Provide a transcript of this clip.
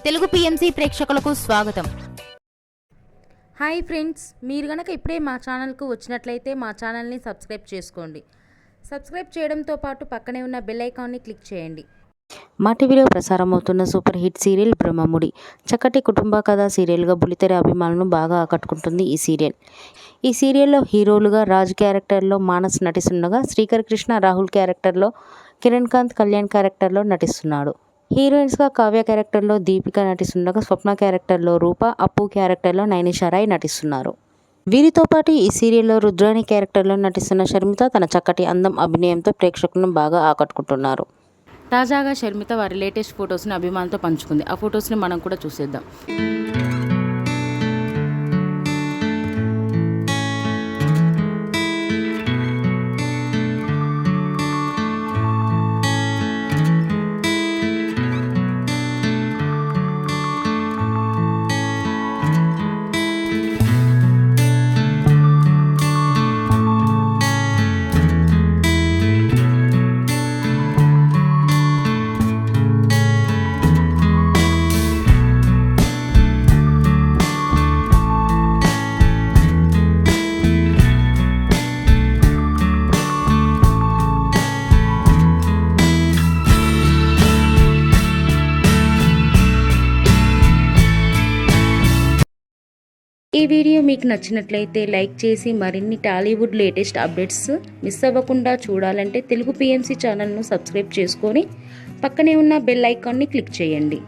Telugu PMC ప్రేక్షకులకు స్వాగతం. Hi friends, మీరు గనక ఇప్పుడే మా ఛానల్కు వచ్చినట్లయితే మా ఛానల్ని సబ్స్క్రైబ్ చేసుకోండి. సబ్స్క్రైబ్ చేయడంతో పాటు పక్కనే ఉన్న బెల్ ఐకాన్ని క్లిక్ చేయండి. మా టీవీలో ప్రసారమవుతున్న సూపర్ హిట్ సీరియల్ బ్రహ్మముడి చక్కటి కుటుంబ కథా సీరియల్గా బుల్లితెర అభిమానులను బాగా ఆకట్టుకుంటుంది ఈ సీరియల్. ఈ సీరియల్లో హీరోలుగా రాజ్ క్యారెక్టర్లో మానస్ నటిస్తుండగా, శ్రీకర్ కృష్ణ రాహుల్ క్యారెక్టర్లో, కిరణ్ కాంత్ కళ్యాణ్ క్యారెక్టర్లో నటిస్తున్నాడు. హీరోయిన్స్గా కావ్య క్యారెక్టర్లో దీపిక నటిస్తుండగా, స్వప్న క్యారెక్టర్లో రూప, అప్పు క్యారెక్టర్లో నైనిషారాయ్ నటిస్తున్నారు. వీరితో పాటు ఈ సీరియల్లో రుద్రాణి క్యారెక్టర్లో నటిస్తున్న షర్మిత తన చక్కటి అందం, అభినయంతో ప్రేక్షకులను బాగా ఆకట్టుకుంటున్నారు. తాజాగా షర్మిత వారి లేటెస్ట్ ఫొటోస్ని అభిమానులతో పంచుకుంది. ఆ ఫొటోస్ని మనం కూడా చూసేద్దాం. ఈ వీడియో మీకు నచ్చినట్లయితే లైక్ చేసి మరిన్ని టాలీవుడ్ లేటెస్ట్ అప్డేట్స్ మిస్ అవ్వకుండా చూడాలంటే తెలుగు పిఎంసి ఛానల్ను సబ్స్క్రైబ్ చేసుకొని పక్కనే ఉన్న బెల్ ఐకాన్ని క్లిక్ చేయండి.